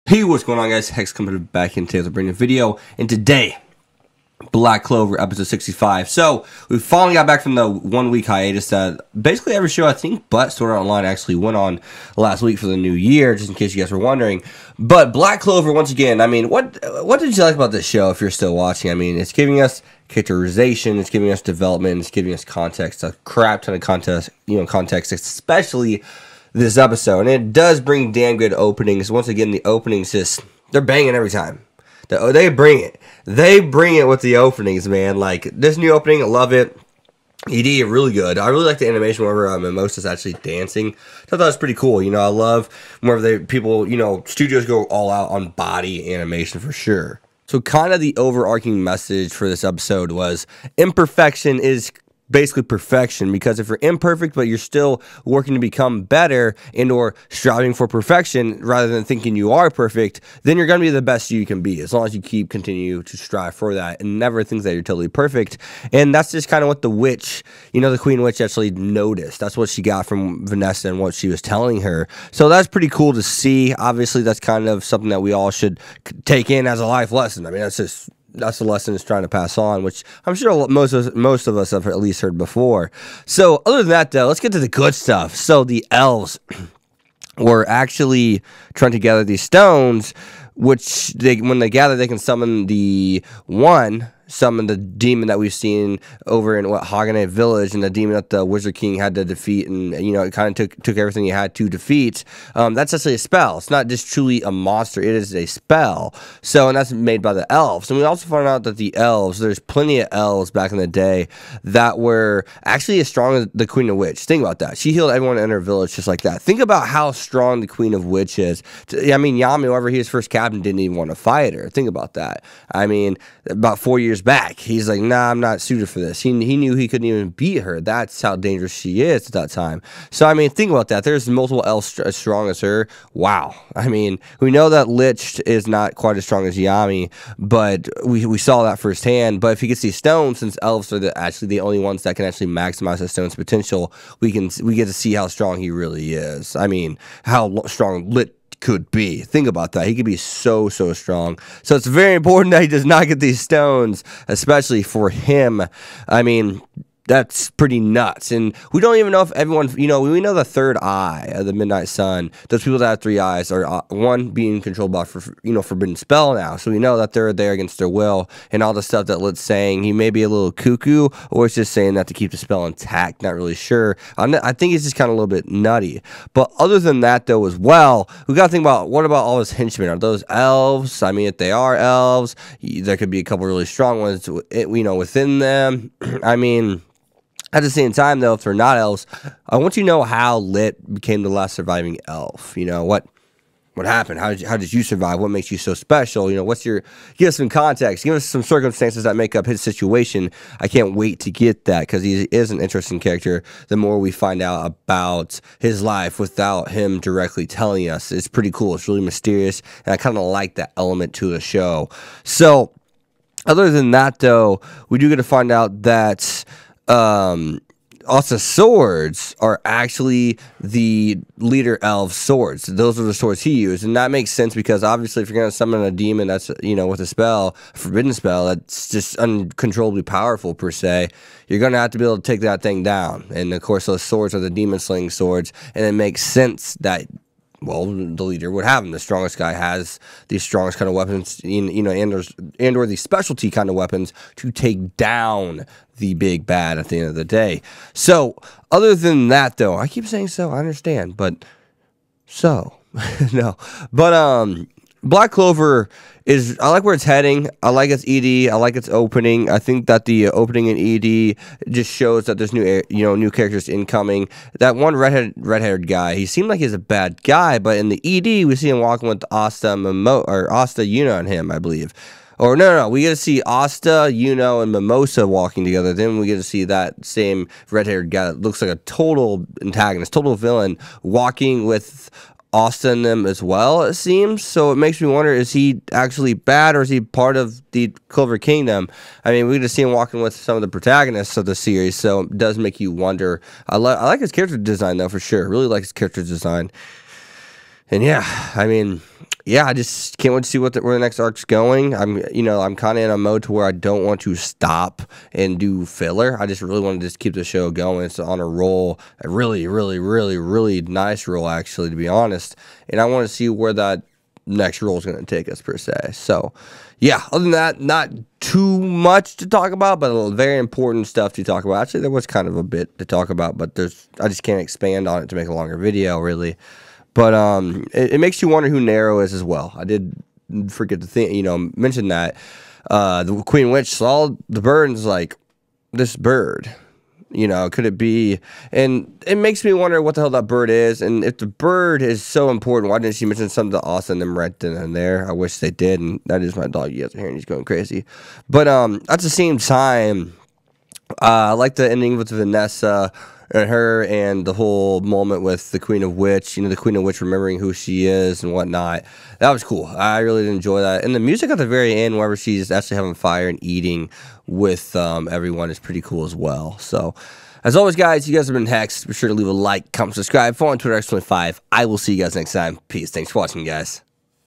Hey, what's going on, guys? Hex coming back in today with a brand new video, and today, Black Clover episode 65. So, we finally got back from the 1 week hiatus that basically every show, I think, but Sword Art Online actually went on last week for the new year, just in case you guys were wondering. But Black Clover, once again, I mean, what did you like about this show if you're still watching? I mean, it's giving us characterization, it's giving us development, it's giving us context, a crap ton of context, especially this episode, and it does bring damn good openings. Once again, the openings they're banging every time. They bring it with the openings, man. Like this new opening, I love it. ED really good. I really like the animation whenever Mimosa's actually dancing. I thought that was pretty cool. You know, I love whenever studios go all out on body animation for sure. So kind of the overarching message for this episode was imperfection is basically perfection, because if you're imperfect but you're still working to become better and or striving for perfection rather than thinking you are perfect, then you're going to be the best you can be, as long as you continue to strive for that and never think that you're totally perfect. And that's just kind of what the witch, the Queen Witch, actually noticed. That's what she got from Vanessa and what she was telling her. So that's pretty cool to see. Obviously that's kind of something that we all should take in as a life lesson. I mean, that's the lesson it's trying to pass on, which I'm sure most of us have at least heard before. So other than that, though, let's get to the good stuff. So the elves were actually trying to gather these stones, which when they gather, they can summon the demon that we've seen over in Haganeh Village, and the demon that the Wizard King had to defeat, and it kind of took everything he had to defeat. That's actually a spell. It's not just truly a monster, it is a spell. So, and that's made by the elves. And we also found out that the elves, there's plenty of elves back in the day that were actually as strong as the Queen of Witch. Think about that. She healed everyone in her village just like that. Think about how strong the Queen of Witch is. I mean, Yami, whoever he was first captain, didn't even want to fight her. Think about that. I mean, about 4 years back, he's like, nah, I'm not suited for this. He knew he couldn't even beat her. That's how dangerous she is at that time. So, I mean, think about that. There's multiple elves as strong as her. Wow. I mean, we know that Lich is not quite as strong as Yami, but we saw that firsthand. But if he gets these stones, since elves are actually the only ones that can actually maximize the stone's potential, we get to see how strong he really is. I mean, how strong Lich could be. Think about that. He could be so strong. So it's very important that he does not get these stones, especially for him. I mean, that's pretty nuts. And we don't even know if everyone, we know the third eye of the Midnight Sun. Those people that have three eyes are, one, being controlled by, Forbidden Spell now. So we know that they're there against their will, and all the stuff that Lit's saying. He may be a little cuckoo, or he's just saying that to keep the spell intact. Not really sure. I think he's just kind of a little bit nutty. But other than that, though, as well, we got to think about, what about all his henchmen? Are those elves? I mean, if they are elves, there could be a couple really strong ones, within them. I mean, at the same time, though, if they're not elves, I want you to know how Lit became the last surviving elf. What happened? How did you survive? What makes you so special? Give us some context. Give us some circumstances that make up his situation. I can't wait to get that, because he is an interesting character. The more we find out about his life without him directly telling us, it's pretty cool. It's really mysterious, and I kind of like that element to the show. So, other than that, though, we do get to find out that also swords are actually the leader elf swords. Those are the swords he used, and that makes sense, because obviously if you're going to summon a demon that's with a spell, a forbidden spell, that's just uncontrollably powerful per se, you're going to have to be able to take that thing down. And of course those swords are the demon slaying swords, and it makes sense that, well, the leader would have them. The strongest guy has the strongest kind of weapons, and or the specialty kind of weapons to take down the big bad at the end of the day. So, other than that, though, I keep saying so, I understand, but so, no. But, Black Clover I like where it's heading. I like its ED. I like its opening. I think that the opening in ED just shows that there's new characters incoming. That one red-haired guy, he seemed like he's a bad guy, but in the ED, we see him walking with Asta, Yuna, and him, I believe. Or no, we get to see Asta, Yuno, and Mimosa walking together. Then we get to see that same red-haired guy that looks like a total antagonist, total villain, walking with Asta and them as well, it seems. So it makes me wonder, is he actually bad, or is he part of the Clover Kingdom? I mean, we get to see him walking with some of the protagonists of the series, so it does make you wonder. I like his character design, though, for sure. Really like his character design. And yeah, I mean, yeah, I just can't wait to see where the next arc's going. I'm kind of in a mode to where I don't want to stop and do filler. I just really want to just keep the show going. It's on a roll, a really, really, really, really nice roll, actually, to be honest. And I want to see where that next roll is going to take us, per se. So, yeah, other than that, not too much to talk about, but very important stuff to talk about. Actually, there was kind of a bit to talk about, but I just can't expand on it to make a longer video, really. But it makes you wonder who Nero is as well. I did forget to mention that the Queen Witch saw the bird and was like, this bird, could it be? And it makes me wonder what the hell that bird is. And if the bird is so important, why didn't she mention something to Austin and right then and there? I wish they did. And that is my dog you guys are hearing. He's going crazy. But at the same time, I like the ending with Vanessa and her, and the whole moment with the Queen of Witch, the Queen of Witch remembering who she is and whatnot. That was cool. I really did enjoy that. And the music at the very end, wherever she's actually having fire and eating with everyone, is pretty cool as well. So, as always, guys, you guys have been Hex. Be sure to leave a like, comment, subscribe, follow on Twitter, X25. I will see you guys next time. Peace. Thanks for watching, guys.